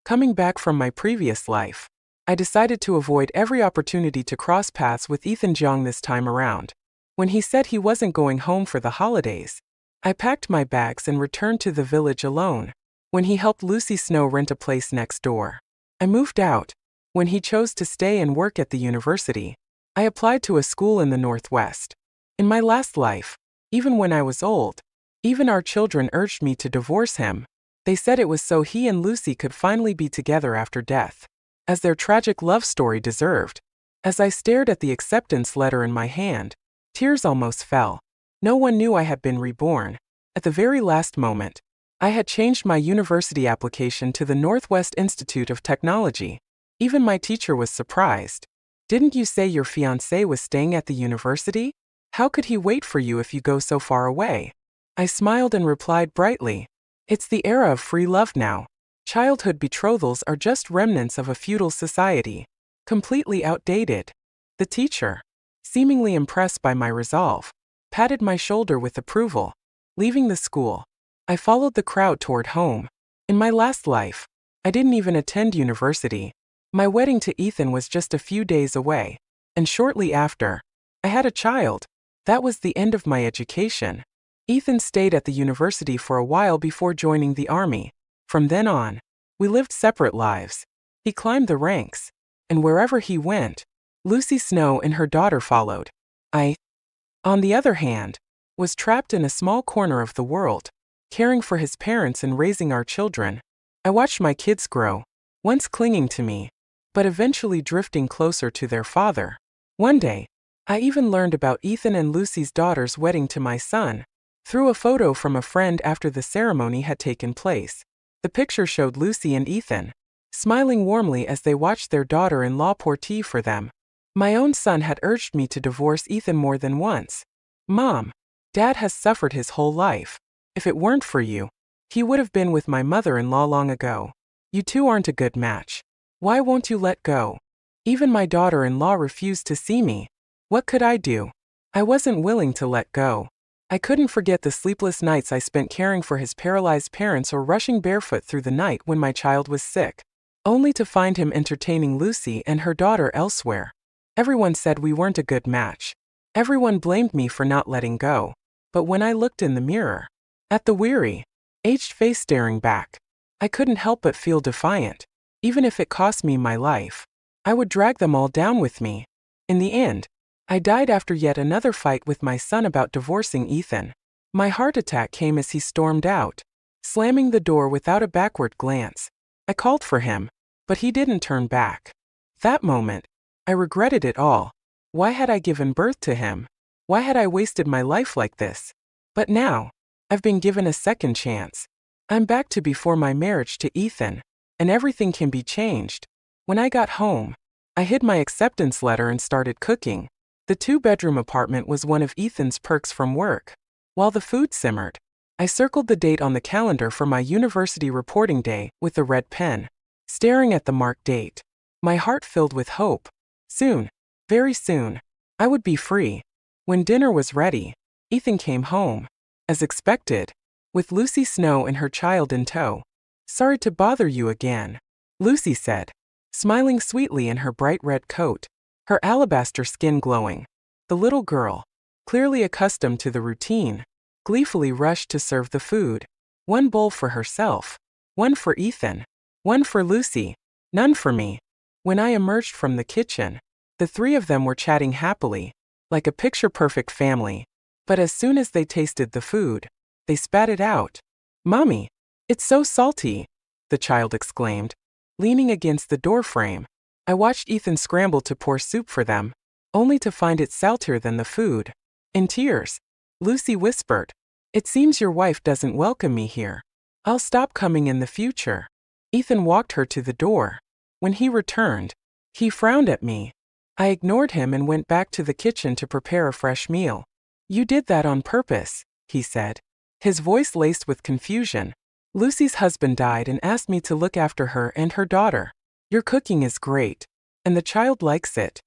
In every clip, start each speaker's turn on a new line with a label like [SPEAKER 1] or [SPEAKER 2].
[SPEAKER 1] Coming back from my previous life, I decided to avoid every opportunity to cross paths with Ethan Jong this time around. When he said he wasn't going home for the holidays, I packed my bags and returned to the village alone. When he helped Lucy Snow rent a place next door, I moved out. When he chose to stay and work at the university, I applied to a school in the Northwest. In my last life, even when I was old, even our children urged me to divorce him. They said it was so he and Lucy could finally be together after death, as their tragic love story deserved. As I stared at the acceptance letter in my hand, tears almost fell. No one knew I had been reborn. At the very last moment, I had changed my university application to the Northwest Institute of Technology. Even my teacher was surprised. "Didn't you say your fiancé was staying at the university? How could he wait for you if you go so far away?" I smiled and replied brightly, "It's the era of free love now. Childhood betrothals are just remnants of a feudal society, completely outdated." The teacher, seemingly impressed by my resolve, patted my shoulder with approval. Leaving the school, I followed the crowd toward home. In my last life, I didn't even attend university. My wedding to Ethan was just a few days away, and shortly after, I had a child. That was the end of my education. Ethan stayed at the university for a while before joining the army. From then on, we lived separate lives. He climbed the ranks, and wherever he went, Lucy Snow and her daughter followed. I, on the other hand, was trapped in a small corner of the world, caring for his parents and raising our children. I watched my kids grow, once clinging to me, but eventually drifting closer to their father. One day, I even learned about Ethan and Lucy's daughter's wedding to my son, through a photo from a friend after the ceremony had taken place. The picture showed Lucy and Ethan, smiling warmly as they watched their daughter-in-law pour tea for them. My own son had urged me to divorce Ethan more than once. "Mom, Dad has suffered his whole life. If it weren't for you, he would have been with my mother-in-law long ago. You two aren't a good match. Why won't you let go?" Even my daughter-in-law refused to see me. What could I do? I wasn't willing to let go. I couldn't forget the sleepless nights I spent caring for his paralyzed parents or rushing barefoot through the night when my child was sick, only to find him entertaining Lucy and her daughter elsewhere. Everyone said we weren't a good match. Everyone blamed me for not letting go. But when I looked in the mirror, at the weary, aged face staring back, I couldn't help but feel defiant. Even if it cost me my life, I would drag them all down with me. In the end, I died after yet another fight with my son about divorcing Ethan. My heart attack came as he stormed out, slamming the door without a backward glance. I called for him, but he didn't turn back. That moment, I regretted it all. Why had I given birth to him? Why had I wasted my life like this? But now, I've been given a second chance. I'm back to before my marriage to Ethan, and everything can be changed. When I got home, I hid my acceptance letter and started cooking. The two-bedroom apartment was one of Ethan's perks from work. While the food simmered, I circled the date on the calendar for my university reporting day with a red pen. Staring at the marked date, my heart filled with hope. Soon, very soon, I would be free. When dinner was ready, Ethan came home, as expected, with Lucy Snow and her child in tow. "Sorry to bother you again," Lucy said, smiling sweetly in her bright red coat, her alabaster skin glowing. The little girl, clearly accustomed to the routine, gleefully rushed to serve the food. One bowl for herself, one for Ethan, one for Lucy, none for me. When I emerged from the kitchen, the three of them were chatting happily, like a picture-perfect family. But as soon as they tasted the food, they spat it out. "Mommy, it's so salty," the child exclaimed, leaning against the doorframe. I watched Ethan scramble to pour soup for them, only to find it saltier than the food. In tears, Lucy whispered, "It seems your wife doesn't welcome me here. I'll stop coming in the future." Ethan walked her to the door. When he returned, he frowned at me. I ignored him and went back to the kitchen to prepare a fresh meal. "You did that on purpose," he said, his voice laced with confusion. "Lucy's husband died and asked me to look after her and her daughter. Your cooking is great, and the child likes it."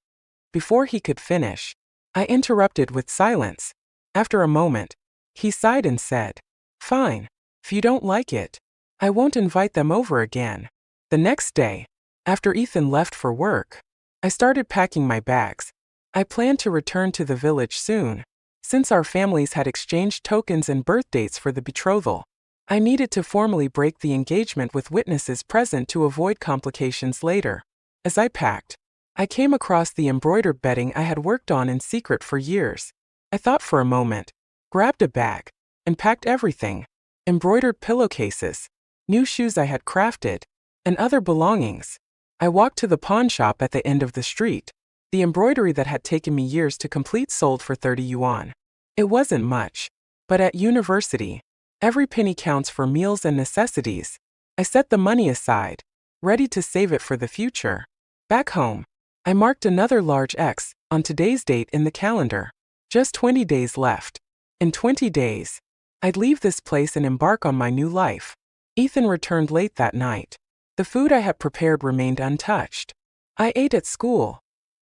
[SPEAKER 1] Before he could finish, I interrupted with silence. After a moment, he sighed and said, "Fine. If you don't like it, I won't invite them over again." The next day, after Ethan left for work, I started packing my bags. I planned to return to the village soon, since our families had exchanged tokens and birth dates for the betrothal. I needed to formally break the engagement with witnesses present to avoid complications later. As I packed, I came across the embroidered bedding I had worked on in secret for years. I thought for a moment, grabbed a bag, and packed everything: embroidered pillowcases, new shoes I had crafted, and other belongings. I walked to the pawn shop at the end of the street. The embroidery that had taken me years to complete sold for 30 yuan. It wasn't much, but at university, every penny counts for meals and necessities. I set the money aside, ready to save it for the future. Back home, I marked another large X on today's date in the calendar. Just 20 days left. In 20 days, I'd leave this place and embark on my new life. Ethan returned late that night. The food I had prepared remained untouched. I ate at school,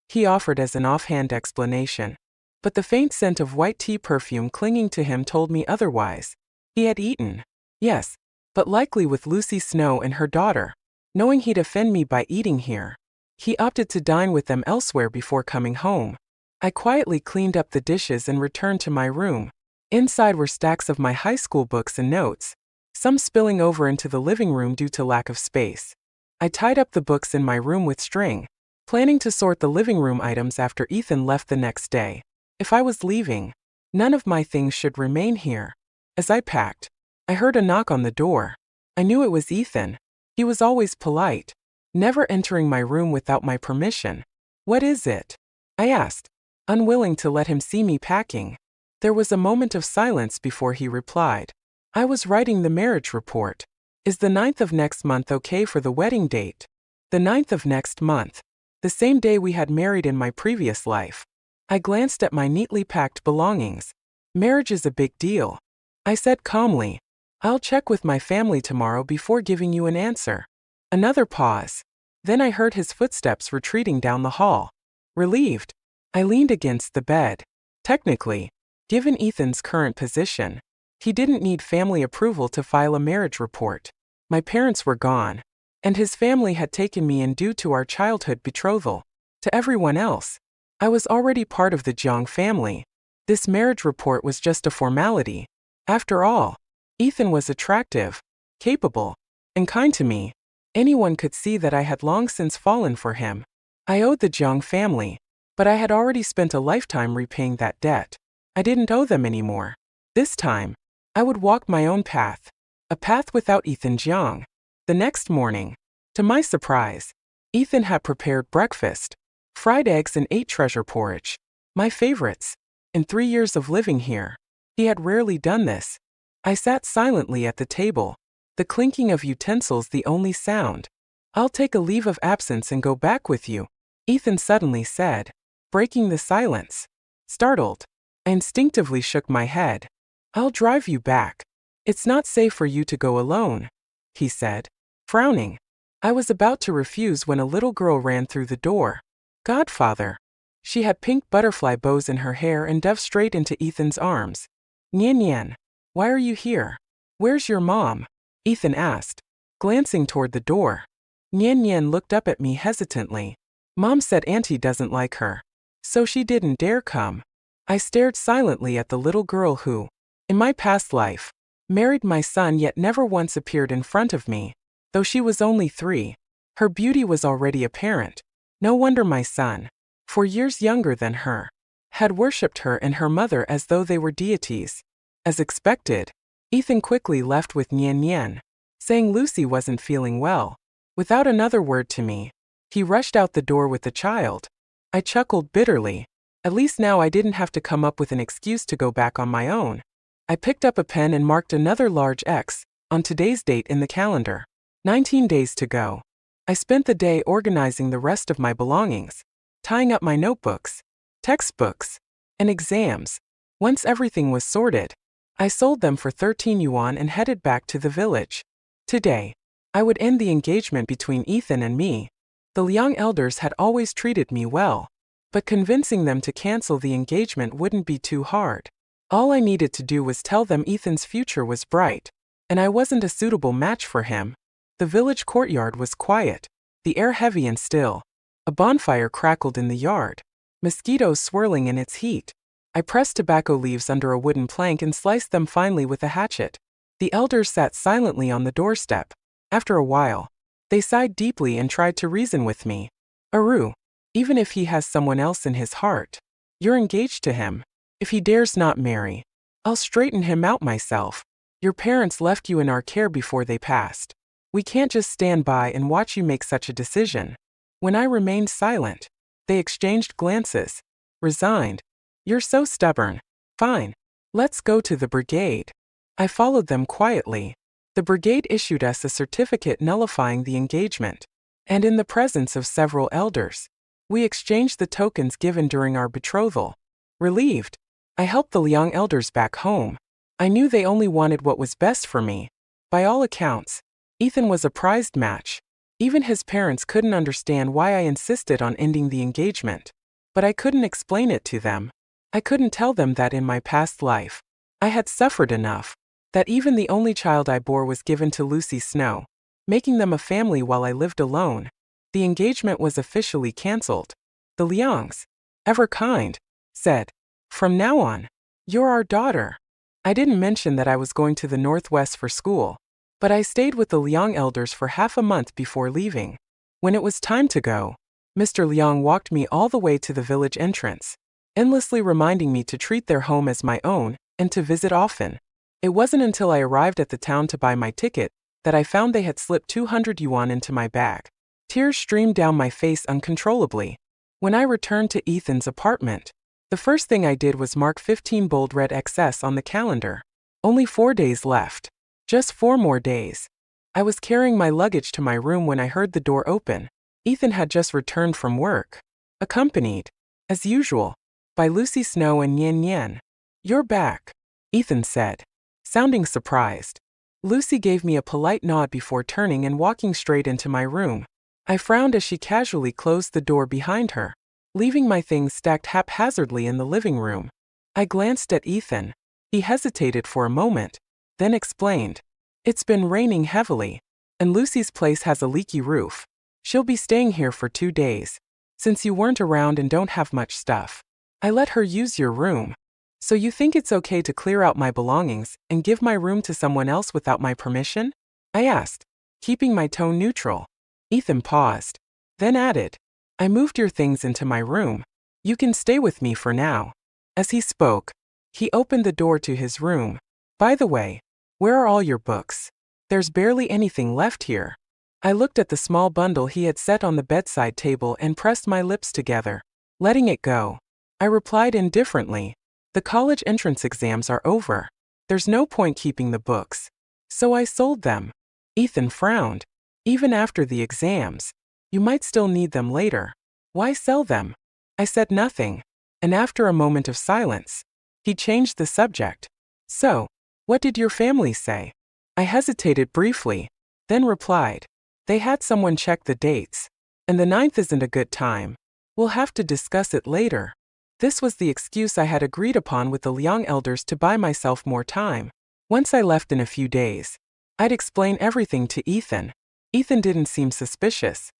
[SPEAKER 1] he offered as an offhand explanation. But the faint scent of white tea perfume clinging to him told me otherwise. He had eaten, yes, but likely with Lucy Snow and her daughter. Knowing he'd offend me by eating here, he opted to dine with them elsewhere before coming home. I quietly cleaned up the dishes and returned to my room. Inside were stacks of my high school books and notes, some spilling over into the living room due to lack of space. I tied up the books in my room with string, planning to sort the living room items after Ethan left the next day. If I was leaving, none of my things should remain here. As I packed, I heard a knock on the door. I knew it was Ethan. He was always polite, never entering my room without my permission. "What is it?" I asked, unwilling to let him see me packing. There was a moment of silence before he replied. "I was writing the marriage report. Is the 9th of next month okay for the wedding date?" The 9th of next month. The same day we had married in my previous life. I glanced at my neatly packed belongings. "Marriage is a big deal," I said calmly. "I'll check with my family tomorrow before giving you an answer." Another pause. Then I heard his footsteps retreating down the hall. Relieved, I leaned against the bed. Technically, given Ethan's current position, he didn't need family approval to file a marriage report. My parents were gone, and his family had taken me in due to our childhood betrothal. To everyone else, I was already part of the Jiang family. This marriage report was just a formality. After all, Ethan was attractive, capable, and kind to me. Anyone could see that I had long since fallen for him. I owed the Jiang family, but I had already spent a lifetime repaying that debt. I didn't owe them anymore. This time, I would walk my own path, a path without Ethan Jiang. The next morning, to my surprise, Ethan had prepared breakfast, fried eggs and 8 treasure porridge, my favorites. In 3 years of living here, he had rarely done this. I sat silently at the table, the clinking of utensils the only sound. "I'll take a leave of absence and go back with you," Ethan suddenly said, breaking the silence. Startled, I instinctively shook my head. "I'll drive you back. It's not safe for you to go alone," he said, frowning. I was about to refuse when a little girl ran through the door. "Godfather." She had pink butterfly bows in her hair and dove straight into Ethan's arms. "Nian Nian, why are you here? Where's your mom?" Ethan asked, glancing toward the door. Nian Nian looked up at me hesitantly. "Mom said Auntie doesn't like her, so she didn't dare come." I stared silently at the little girl who, in my past life, married my son yet never once appeared in front of me. Though she was only 3, her beauty was already apparent. No wonder my son, 4 years younger than her, had worshipped her and her mother as though they were deities. As expected, Ethan quickly left with Nian Nian, saying Lucy wasn't feeling well. Without another word to me, he rushed out the door with the child. I chuckled bitterly. At least now I didn't have to come up with an excuse to go back on my own. I picked up a pen and marked another large X on today's date in the calendar. 19 days to go. I spent the day organizing the rest of my belongings, tying up my notebooks, textbooks, and exams. Once everything was sorted, I sold them for 13 yuan and headed back to the village. Today, I would end the engagement between Ethan and me. The Liang elders had always treated me well, but convincing them to cancel the engagement wouldn't be too hard. All I needed to do was tell them Ethan's future was bright, and I wasn't a suitable match for him. The village courtyard was quiet, the air heavy and still. A bonfire crackled in the yard, mosquitoes swirling in its heat. I pressed tobacco leaves under a wooden plank and sliced them finely with a hatchet. The elders sat silently on the doorstep. After a while, they sighed deeply and tried to reason with me. Aru, even if he has someone else in his heart, you're engaged to him. If he dares not marry, I'll straighten him out myself. Your parents left you in our care before they passed. We can't just stand by and watch you make such a decision. When I remained silent, they exchanged glances. Resigned. You're so stubborn. Fine. Let's go to the brigade. I followed them quietly. The brigade issued us a certificate nullifying the engagement. And in the presence of several elders, we exchanged the tokens given during our betrothal. Relieved, I helped the Liang elders back home. I knew they only wanted what was best for me. By all accounts, Ethan was a prized match. Even his parents couldn't understand why I insisted on ending the engagement. But I couldn't explain it to them. I couldn't tell them that in my past life, I had suffered enough, that even the only child I bore was given to Lucy Snow, making them a family while I lived alone. The engagement was officially cancelled. The Liangs, ever kind, said, "From now on, you're our daughter." I didn't mention that I was going to the Northwest for school, but I stayed with the Liang elders for half a month before leaving. When it was time to go, Mr. Liang walked me all the way to the village entrance, endlessly reminding me to treat their home as my own and to visit often. It wasn't until I arrived at the town to buy my ticket that I found they had slipped 200 yuan into my bag. Tears streamed down my face uncontrollably. When I returned to Ethan's apartment, the first thing I did was mark 15 bold red XS on the calendar. Only 4 days left. Just 4 more days. I was carrying my luggage to my room when I heard the door open. Ethan had just returned from work, accompanied, as usual, by Lucy Snow and Nian Nian. "You're back," Ethan said, sounding surprised. Lucy gave me a polite nod before turning and walking straight into my room. I frowned as she casually closed the door behind her, leaving my things stacked haphazardly in the living room. I glanced at Ethan. He hesitated for a moment, then explained, "It's been raining heavily, and Lucy's place has a leaky roof. She'll be staying here for 2 days. Since you weren't around and don't have much stuff, I let her use your room. So you think it's okay to clear out my belongings and give my room to someone else without my permission?" I asked, keeping my tone neutral. Ethan paused, then added, "I moved your things into my room. You can stay with me for now." As he spoke, he opened the door to his room. "By the way, where are all your books? There's barely anything left here." I looked at the small bundle he had set on the bedside table and pressed my lips together, letting it go. I replied indifferently, "The college entrance exams are over. There's no point keeping the books. So I sold them." Ethan frowned. "Even after the exams, you might still need them later. Why sell them?" I said nothing, and after a moment of silence, he changed the subject. "So, what did your family say?" I hesitated briefly, then replied, "They had someone check the dates, and the 9th isn't a good time. We'll have to discuss it later." This was the excuse I had agreed upon with the Liang elders to buy myself more time. Once I left in a few days, I'd explain everything to Ethan. Ethan didn't seem suspicious.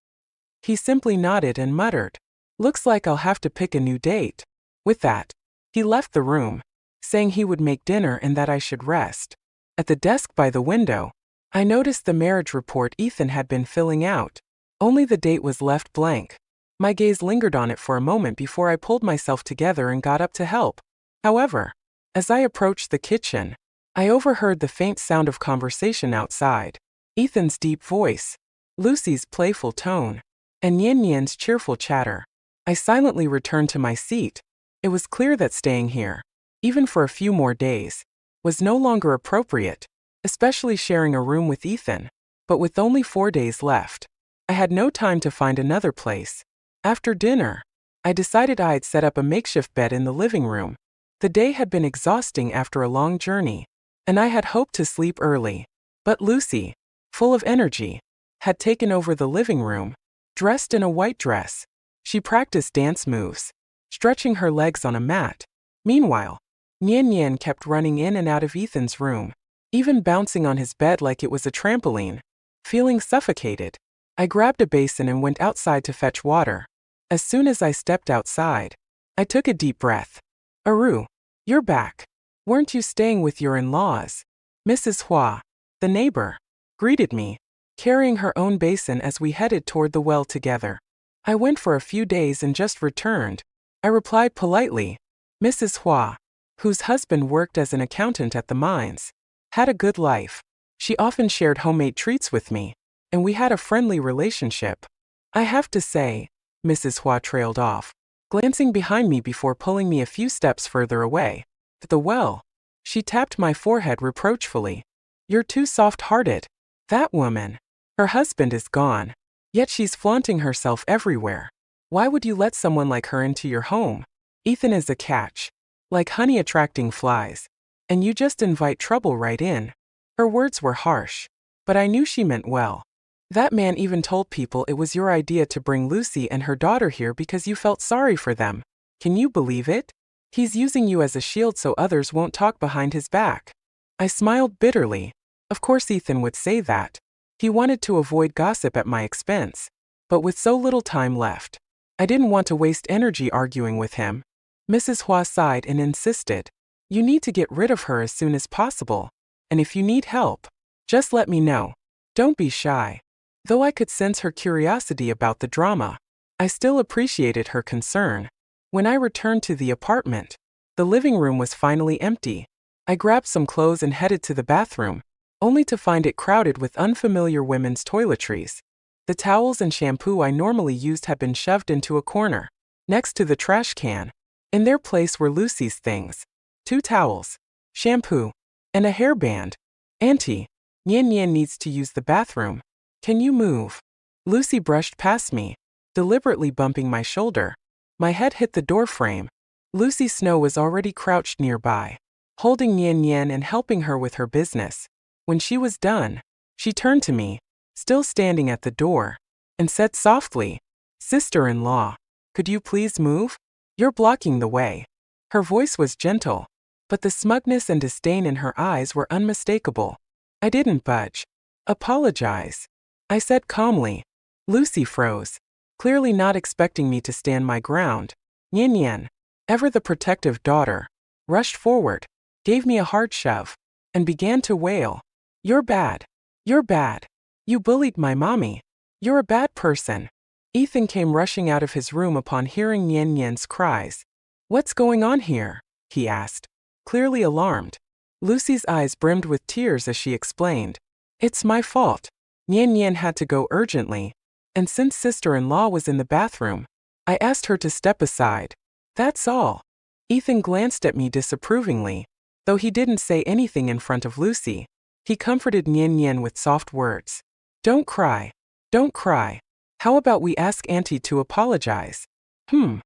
[SPEAKER 1] He simply nodded and muttered, "Looks like I'll have to pick a new date." With that, he left the room, saying he would make dinner and that I should rest. At the desk by the window, I noticed the marriage report Ethan had been filling out. Only the date was left blank. My gaze lingered on it for a moment before I pulled myself together and got up to help. However, as I approached the kitchen, I overheard the faint sound of conversation outside. Ethan's deep voice, Lucy's playful tone, and Nian Nian's cheerful chatter. I silently returned to my seat. It was clear that staying here, even for a few more days, was no longer appropriate, especially sharing a room with Ethan. But with only 4 days left, I had no time to find another place. After dinner, I decided I'd set up a makeshift bed in the living room. The day had been exhausting after a long journey, and I had hoped to sleep early. But Lucy, full of energy, had taken over the living room. Dressed in a white dress, she practiced dance moves, stretching her legs on a mat. Meanwhile, Nian Nian kept running in and out of Ethan's room, even bouncing on his bed like it was a trampoline. Feeling suffocated, I grabbed a basin and went outside to fetch water. As soon as I stepped outside, I took a deep breath. Aru, you're back. Weren't you staying with your in-laws? Mrs. Hua, the neighbor, greeted me, carrying her own basin as we headed toward the well together. I went for a few days and just returned. I replied politely. Mrs. Hua, whose husband worked as an accountant at the mines, had a good life. She often shared homemade treats with me, and we had a friendly relationship. I have to say, Mrs. Hua trailed off, glancing behind me before pulling me a few steps further away. At the well, she tapped my forehead reproachfully. You're too soft-hearted. That woman. Her husband is gone, yet she's flaunting herself everywhere. Why would you let someone like her into your home? Ethan is a catch, like honey attracting flies, and you just invite trouble right in. Her words were harsh, but I knew she meant well. That man even told people it was your idea to bring Lucy and her daughter here because you felt sorry for them. Can you believe it? He's using you as a shield so others won't talk behind his back. I smiled bitterly. Of course Ethan would say that. He wanted to avoid gossip at my expense. But with so little time left, I didn't want to waste energy arguing with him. Mrs. Hua sighed and insisted. You need to get rid of her as soon as possible. And if you need help, just let me know. Don't be shy. Though I could sense her curiosity about the drama, I still appreciated her concern. When I returned to the apartment, the living room was finally empty. I grabbed some clothes and headed to the bathroom, only to find it crowded with unfamiliar women's toiletries. The towels and shampoo I normally used had been shoved into a corner, next to the trash can. In their place were Lucy's things: 2 towels, shampoo, and a hairband. Auntie, Nian Nian needs to use the bathroom. Can you move? Lucy brushed past me, deliberately bumping my shoulder. My head hit the doorframe. Lucy Snow was already crouched nearby, holding Nian Nian and helping her with her business. When she was done, she turned to me, still standing at the door, and said softly, Sister-in-law, could you please move? You're blocking the way. Her voice was gentle, but the smugness and disdain in her eyes were unmistakable. I didn't budge. Apologize, I said calmly. Lucy froze, clearly not expecting me to stand my ground. Nian Nian, ever the protective daughter, rushed forward, gave me a hard shove, and began to wail. You're bad. You're bad. You bullied my mommy. You're a bad person. Ethan came rushing out of his room upon hearing Nian Nian's cries. What's going on here? He asked, clearly alarmed. Lucy's eyes brimmed with tears as she explained. It's my fault. Nian Nian had to go urgently, and since sister-in-law was in the bathroom, I asked her to step aside. That's all. Ethan glanced at me disapprovingly, though he didn't say anything in front of Lucy. He comforted Nian Nian with soft words. Don't cry. Don't cry. How about we ask Auntie to apologize? When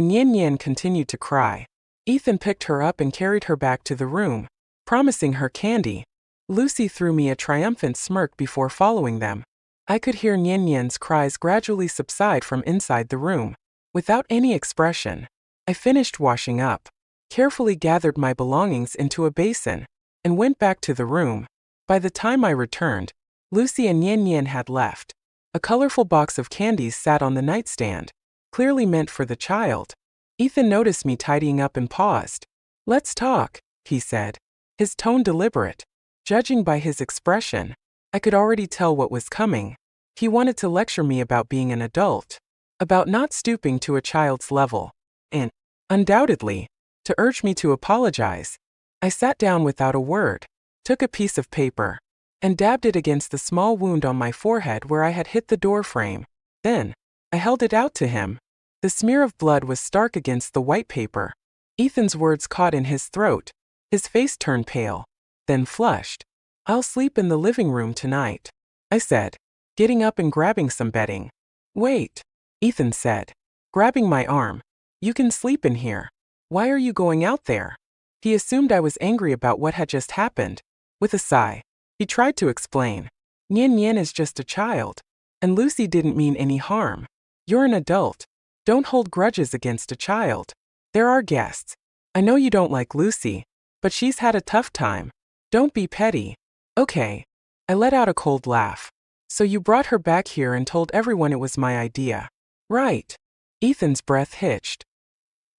[SPEAKER 1] Nian Nian continued to cry, Ethan picked her up and carried her back to the room, promising her candy. Lucy threw me a triumphant smirk before following them. I could hear Nian Nian's cries gradually subside from inside the room. Without any expression, I finished washing up, carefully gathered my belongings into a basin, and went back to the room. By the time I returned, Lucy and Nian Nian had left. A colorful box of candies sat on the nightstand, clearly meant for the child. Ethan noticed me tidying up and paused. Let's talk, he said, his tone deliberate. Judging by his expression, I could already tell what was coming. He wanted to lecture me about being an adult, about not stooping to a child's level, and, undoubtedly, to urge me to apologize. I sat down without a word, took a piece of paper, and dabbed it against the small wound on my forehead where I had hit the doorframe. Then, I held it out to him. The smear of blood was stark against the white paper. Ethan's words caught in his throat. His face turned pale, then flushed. I'll sleep in the living room tonight, I said, getting up and grabbing some bedding. Wait, Ethan said, grabbing my arm. You can sleep in here. Why are you going out there? He assumed I was angry about what had just happened. With a sigh, he tried to explain. Nian Nian is just a child, and Lucy didn't mean any harm. You're an adult. Don't hold grudges against a child. There are guests. I know you don't like Lucy, but she's had a tough time. Don't be petty. Okay. I let out a cold laugh. So you brought her back here and told everyone it was my idea. Right. Ethan's breath hitched.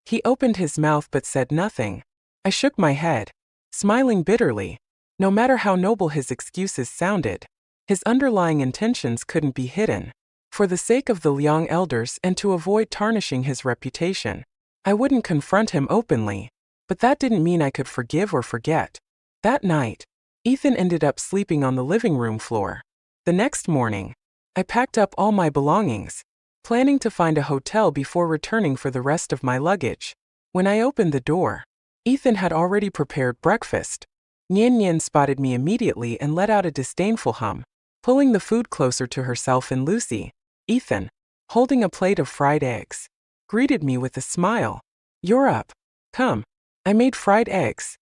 [SPEAKER 1] He opened his mouth but said nothing. I shook my head, smiling bitterly. No matter how noble his excuses sounded, his underlying intentions couldn't be hidden. For the sake of the Liang elders and to avoid tarnishing his reputation, I wouldn't confront him openly, but that didn't mean I could forgive or forget. That night, Ethan ended up sleeping on the living room floor. The next morning, I packed up all my belongings, planning to find a hotel before returning for the rest of my luggage. When I opened the door, Ethan had already prepared breakfast. Nian Nian spotted me immediately and let out a disdainful hum, pulling the food closer to herself and Lucy. Ethan, holding a plate of fried eggs, greeted me with a smile. You're up. Come. I made fried eggs.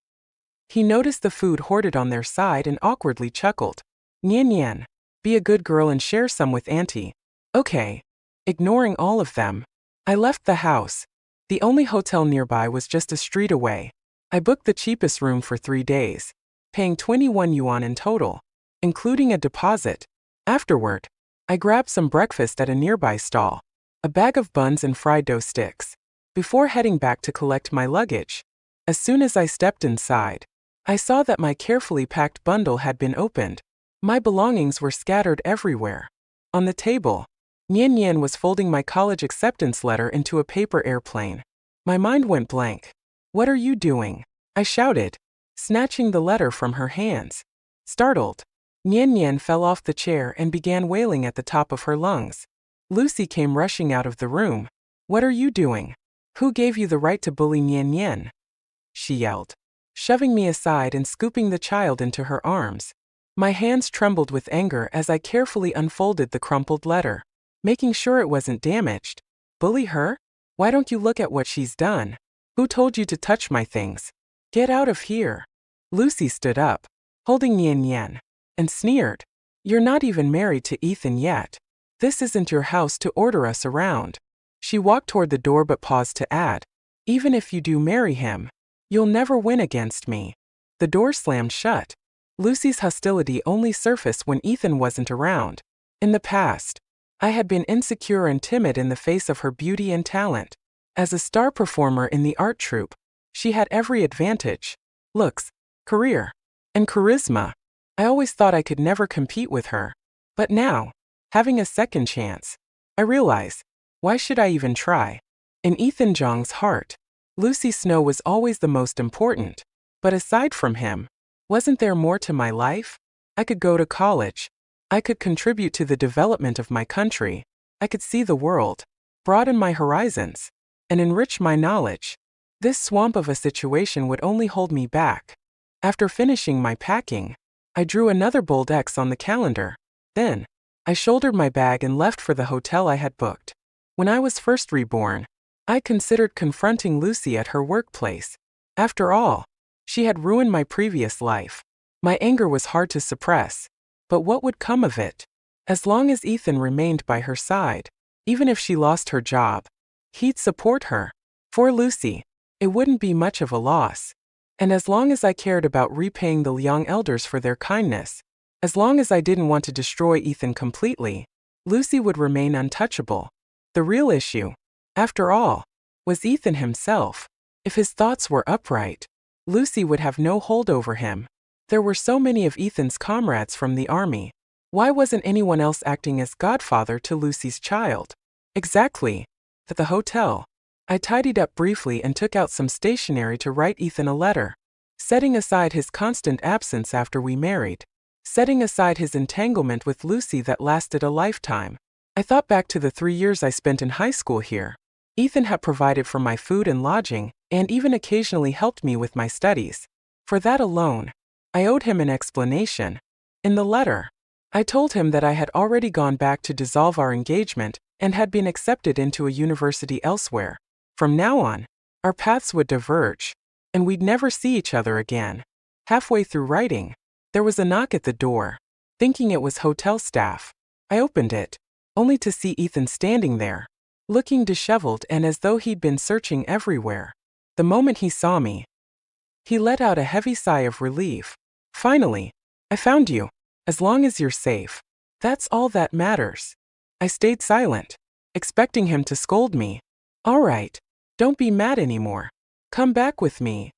[SPEAKER 1] He noticed the food hoarded on their side and awkwardly chuckled. Nian Nian, be a good girl and share some with Auntie. Okay. Ignoring all of them, I left the house. The only hotel nearby was just a street away. I booked the cheapest room for 3 days, paying 21 yuan in total, including a deposit. Afterward, I grabbed some breakfast at a nearby stall, a bag of buns and fried dough sticks, before heading back to collect my luggage. As soon as I stepped inside, I saw that my carefully packed bundle had been opened. My belongings were scattered everywhere. On the table, Nian Nian was folding my college acceptance letter into a paper airplane. My mind went blank. What are you doing? I shouted, snatching the letter from her hands. Startled, Nian Nian fell off the chair and began wailing at the top of her lungs. Lucy came rushing out of the room. What are you doing? Who gave you the right to bully Nian Nian? She yelled, shoving me aside and scooping the child into her arms. My hands trembled with anger as I carefully unfolded the crumpled letter, making sure it wasn't damaged. Bully her? Why don't you look at what she's done? Who told you to touch my things? Get out of here. Lucy stood up, holding Nian Nian, and sneered. You're not even married to Ethan yet. This isn't your house to order us around. She walked toward the door but paused to add, even if you do marry him, you'll never win against me. The door slammed shut. Lucy's hostility only surfaced when Ethan wasn't around. In the past, I had been insecure and timid in the face of her beauty and talent. As a star performer in the art troupe, she had every advantage: looks, career, and charisma. I always thought I could never compete with her. But now, having a second chance, I realize, why should I even try? In Ethan Zhang's heart, Lucy Snow was always the most important. But aside from him, wasn't there more to my life? I could go to college. I could contribute to the development of my country. I could see the world, broaden my horizons, and enrich my knowledge. This swamp of a situation would only hold me back. After finishing my packing, I drew another bold X on the calendar. Then, I shouldered my bag and left for the hotel I had booked. When I was first reborn, I considered confronting Lucy at her workplace. After all, she had ruined my previous life. My anger was hard to suppress. But what would come of it? As long as Ethan remained by her side, even if she lost her job, he'd support her. For Lucy, it wouldn't be much of a loss. And as long as I cared about repaying the Liang elders for their kindness, as long as I didn't want to destroy Ethan completely, Lucy would remain untouchable. The real issue, after all, was Ethan himself. If his thoughts were upright, Lucy would have no hold over him. There were so many of Ethan's comrades from the army. Why wasn't anyone else acting as godfather to Lucy's child? Exactly. At the hotel, I tidied up briefly and took out some stationery to write Ethan a letter, setting aside his constant absence after we married, setting aside his entanglement with Lucy that lasted a lifetime. I thought back to the 3 years I spent in high school here. Ethan had provided for my food and lodging, and even occasionally helped me with my studies. For that alone, I owed him an explanation. In the letter, I told him that I had already gone back to dissolve our engagement and had been accepted into a university elsewhere. From now on, our paths would diverge, and we'd never see each other again. Halfway through writing, there was a knock at the door. Thinking it was hotel staff, I opened it, only to see Ethan standing there, looking disheveled and as though he'd been searching everywhere. The moment he saw me, he let out a heavy sigh of relief. Finally, I found you. As long as you're safe, That's all that matters. I stayed silent, expecting him to scold me. All right, don't be mad anymore. Come back with me,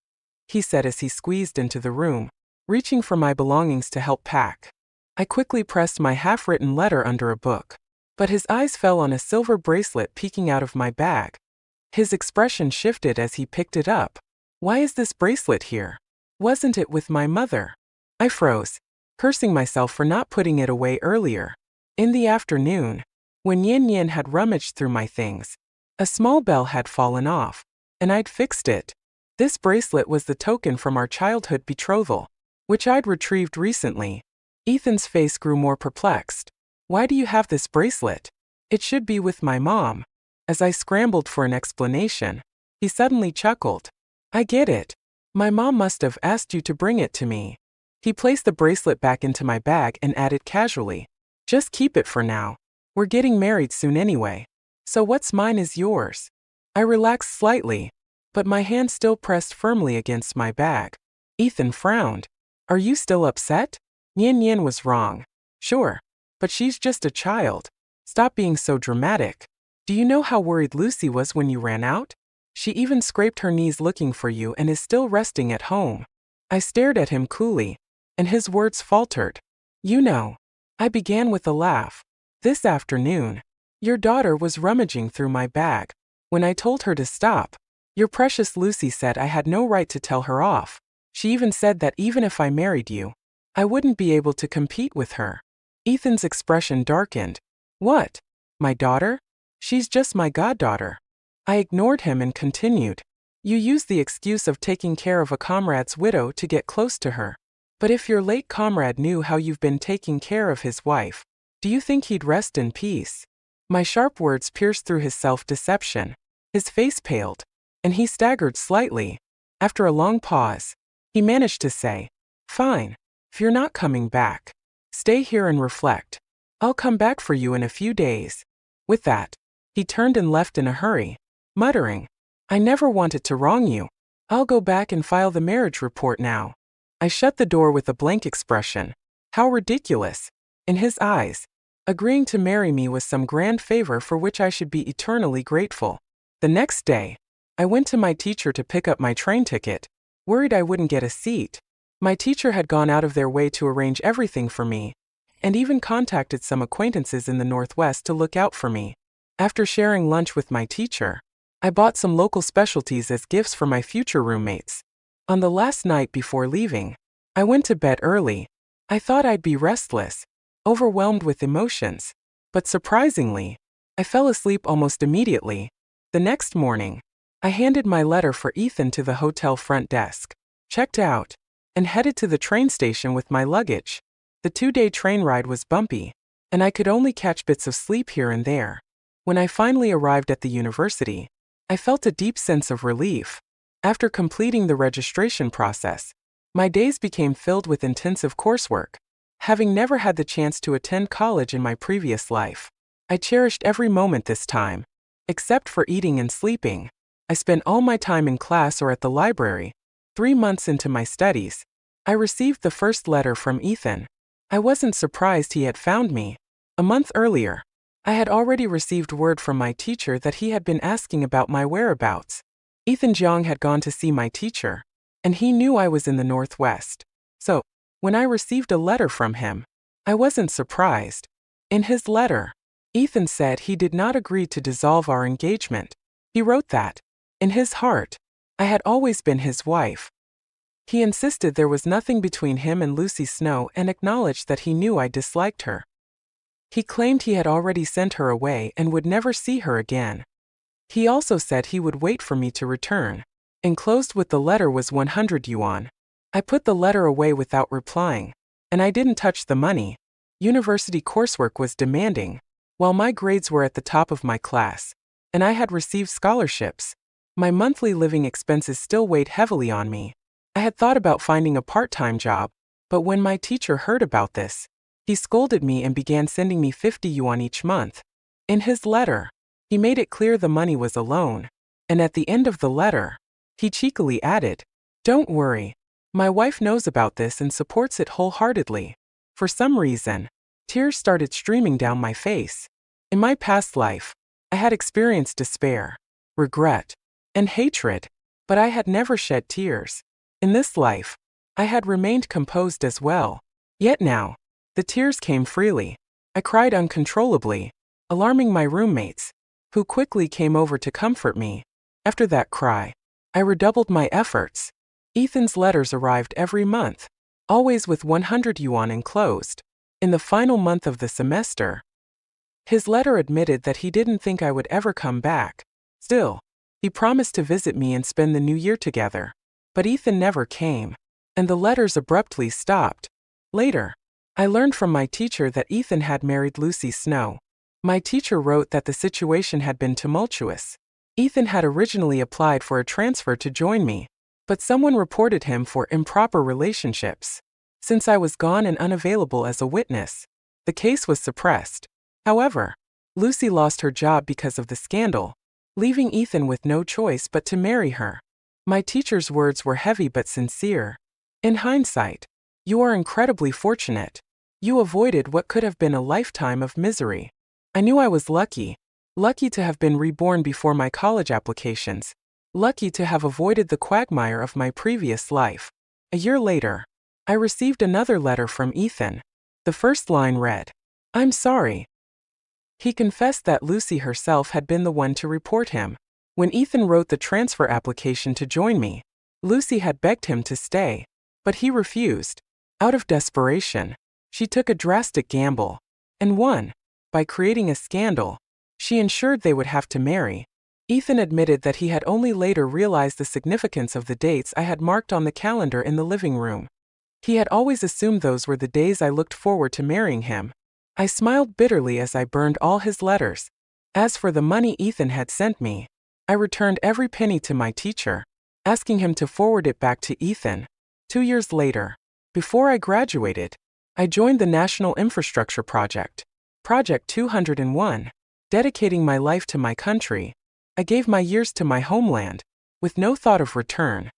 [SPEAKER 1] he said as he squeezed into the room, reaching for my belongings to help pack. I quickly pressed my half-written letter under a book, but his eyes fell on a silver bracelet peeking out of my bag. His expression shifted as he picked it up. Why is this bracelet here? Wasn't it with my mother? I froze, cursing myself for not putting it away earlier. In the afternoon, when Yin Yin had rummaged through my things, a small bell had fallen off, and I'd fixed it. This bracelet was the token from our childhood betrothal, which I'd retrieved recently. Ethan's face grew more perplexed. Why do you have this bracelet? It should be with my mom. As I scrambled for an explanation, he suddenly chuckled. I get it. My mom must have asked you to bring it to me. He placed the bracelet back into my bag and added casually, just keep it for now. We're getting married soon anyway. So what's mine is yours. I relaxed slightly, but my hand still pressed firmly against my bag. Ethan frowned. Are you still upset? Yin Yin was wrong. Sure, but she's just a child. Stop being so dramatic. Do you know how worried Lucy was when you ran out? She even scraped her knees looking for you and is still resting at home. I stared at him coolly, and his words faltered. You know. I began with a laugh. This afternoon, your daughter was rummaging through my bag. When I told her to stop, your precious Lucy said I had no right to tell her off. She even said that even if I married you, I wouldn't be able to compete with her. Ethan's expression darkened. What? My daughter? She's just my goddaughter. I ignored him and continued. You use the excuse of taking care of a comrade's widow to get close to her. But if your late comrade knew how you've been taking care of his wife, do you think he'd rest in peace? My sharp words pierced through his self-deception. His face paled, and he staggered slightly. After a long pause, he managed to say, Fine. If you're not coming back, stay here and reflect. I'll come back for you in a few days. With that, he turned and left in a hurry, muttering, I never wanted to wrong you. I'll go back and file the marriage report now. I shut the door with a blank expression. How ridiculous. In his eyes, agreeing to marry me was some grand favor for which I should be eternally grateful. The next day, I went to my teacher to pick up my train ticket, worried I wouldn't get a seat. My teacher had gone out of their way to arrange everything for me, and even contacted some acquaintances in the Northwest to look out for me. After sharing lunch with my teacher, I bought some local specialties as gifts for my future roommates. On the last night before leaving, I went to bed early. I thought I'd be restless, overwhelmed with emotions, but surprisingly, I fell asleep almost immediately. The next morning, I handed my letter for Ethan to the hotel front desk, checked out, and headed to the train station with my luggage. The 2-day train ride was bumpy, and I could only catch bits of sleep here and there. When I finally arrived at the university, I felt a deep sense of relief. After completing the registration process, my days became filled with intensive coursework. Having never had the chance to attend college in my previous life, I cherished every moment this time. Except for eating and sleeping, I spent all my time in class or at the library. 3 months into my studies, I received the first letter from Ethan. I wasn't surprised he had found me. A month earlier, I had already received word from my teacher that he had been asking about my whereabouts. Ethan Jiang had gone to see my teacher, and he knew I was in the Northwest. So, when I received a letter from him, I wasn't surprised. In his letter, Ethan said he did not agree to dissolve our engagement. He wrote that, in his heart, I had always been his wife. He insisted there was nothing between him and Lucy Snow and acknowledged that he knew I disliked her. He claimed he had already sent her away and would never see her again. He also said he would wait for me to return. Enclosed with the letter was 100 yuan. I put the letter away without replying, and I didn't touch the money. University coursework was demanding, while my grades were at the top of my class, and I had received scholarships. My monthly living expenses still weighed heavily on me. I had thought about finding a part-time job, but when my teacher heard about this, he scolded me and began sending me 50 yuan each month. In his letter, he made it clear the money was a loan, and at the end of the letter, he cheekily added, Don't worry, my wife knows about this and supports it wholeheartedly. For some reason, Tears started streaming down my face. In my past life, I had experienced despair, regret, and hatred, but I had never shed tears. In this life, I had remained composed as well. Yet now, the tears came freely. I cried uncontrollably, alarming my roommates, who quickly came over to comfort me. After that cry, I redoubled my efforts. Ethan's letters arrived every month, always with 100 yuan enclosed. In the final month of the semester, his letter admitted that he didn't think I would ever come back. Still, he promised to visit me and spend the new year together. But Ethan never came, and the letters abruptly stopped. Later, I learned from my teacher that Ethan had married Lucy Snow. My teacher wrote that the situation had been tumultuous. Ethan had originally applied for a transfer to join me, but someone reported him for improper relationships. Since I was gone and unavailable as a witness, the case was suppressed. However, Lucy lost her job because of the scandal, leaving Ethan with no choice but to marry her. My teacher's words were heavy but sincere. In hindsight, you are incredibly fortunate. You avoided what could have been a lifetime of misery. I knew I was lucky to have been reborn before my college applications, lucky to have avoided the quagmire of my previous life. A year later, I received another letter from Ethan. The first line read, "I'm sorry." He confessed that Lucy herself had been the one to report him. When Ethan wrote the transfer application to join me, Lucy had begged him to stay, but he refused. Out of desperation, she took a drastic gamble and won. By creating a scandal, she ensured they would have to marry. Ethan admitted that he had only later realized the significance of the dates I had marked on the calendar in the living room. He had always assumed those were the days I looked forward to marrying him. I smiled bitterly as I burned all his letters. As for the money Ethan had sent me, I returned every penny to my teacher, asking him to forward it back to Ethan. 2 years later, before I graduated, I joined the National Infrastructure Project, Project 201, dedicating my life to my country. I gave my years to my homeland, with no thought of return.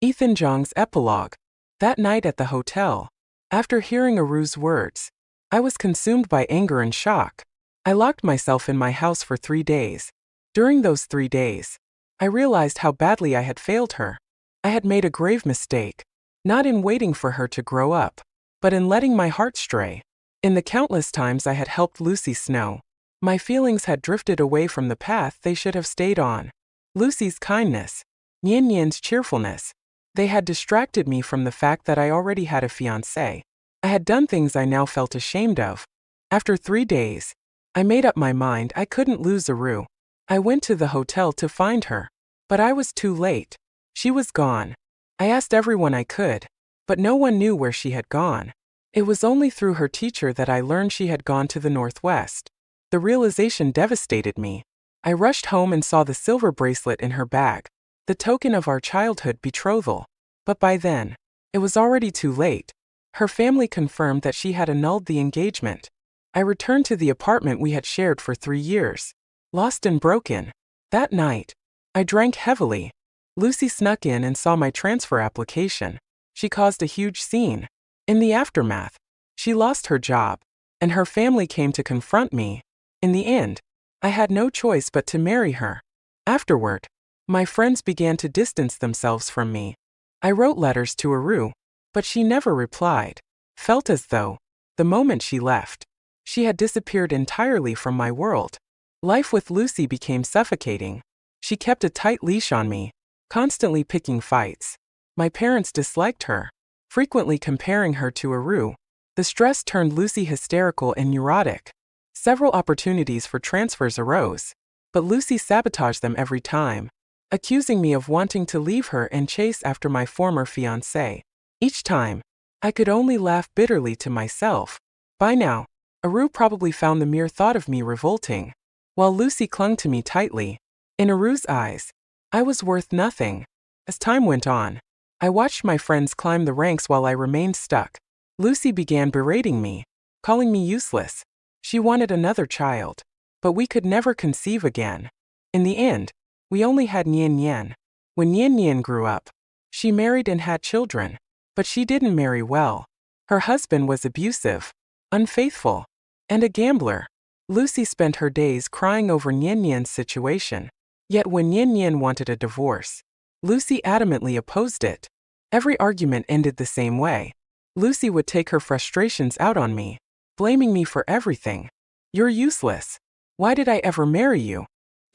[SPEAKER 1] Ethan Jong's epilogue. That night at the hotel, after hearing Aru's words, I was consumed by anger and shock. I locked myself in my house for 3 days. During those 3 days, I realized how badly I had failed her. I had made a grave mistake, not in waiting for her to grow up, but in letting my heart stray. In the countless times I had helped Lucy Snow, my feelings had drifted away from the path they should have stayed on. Lucy's kindness, Nian Nian's cheerfulness, they had distracted me from the fact that I already had a fiancé. I had done things I now felt ashamed of. After 3 days, I made up my mind I couldn't lose Aru. I went to the hotel to find her, but I was too late. She was gone. I asked everyone I could, but no one knew where she had gone. It was only through her teacher that I learned she had gone to the northwest. The realization devastated me. I rushed home and saw the silver bracelet in her bag, the token of our childhood betrothal. But by then, it was already too late. Her family confirmed that she had annulled the engagement. I returned to the apartment we had shared for 3 years, lost and broken. That night, I drank heavily. Lucy snuck in and saw my transfer application. She caused a huge scene. In the aftermath, she lost her job, and her family came to confront me. In the end, I had no choice but to marry her. Afterward, my friends began to distance themselves from me. I wrote letters to Aru, but she never replied. Felt as though, the moment she left, she had disappeared entirely from my world. Life with Lucy became suffocating. She kept a tight leash on me, constantly picking fights. My parents disliked her, frequently comparing her to Aru. The stress turned Lucy hysterical and neurotic. Several opportunities for transfers arose, but Lucy sabotaged them every time, accusing me of wanting to leave her and chase after my former fiancé. Each time, I could only laugh bitterly to myself. By now, Aru probably found the mere thought of me revolting, while Lucy clung to me tightly. In Aru's eyes, I was worth nothing. As time went on, I watched my friends climb the ranks while I remained stuck. Lucy began berating me, calling me useless. She wanted another child, but we could never conceive again. In the end, we only had Nian Nian. When Nian Nian grew up, she married and had children, but she didn't marry well. Her husband was abusive, unfaithful, and a gambler. Lucy spent her days crying over Nian Nian's situation. Yet when Nian Nian wanted a divorce, Lucy adamantly opposed it. Every argument ended the same way. Lucy would take her frustrations out on me, blaming me for everything. "You're useless. Why did I ever marry you?"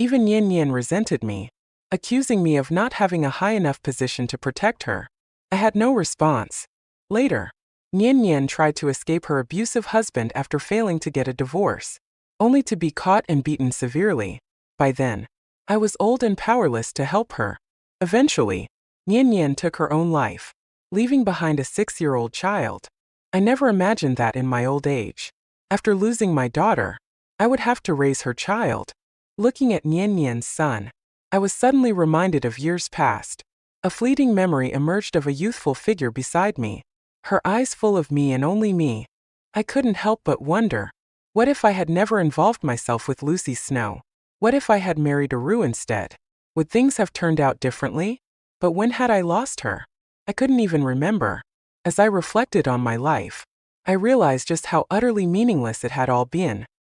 [SPEAKER 1] Even Nian Nian resented me, accusing me of not having a high enough position to protect her. I had no response. Later, Nian Nian tried to escape her abusive husband after failing to get a divorce, only to be caught and beaten severely. By then, I was old and powerless to help her. Eventually, Nian Nian took her own life, leaving behind a 6-year-old child. I never imagined that in my old age, after losing my daughter, I would have to raise her child. Looking at Nian Nian's son, I was suddenly reminded of years past. A fleeting memory emerged of a youthful figure beside me, her eyes full of me and only me. I couldn't help but wonder, what if I had never involved myself with Lucy Snow? What if I had married Aru instead? Would things have turned out differently? But when had I lost her? I couldn't even remember. As I reflected on my life, I realized just how utterly meaningless it had all been.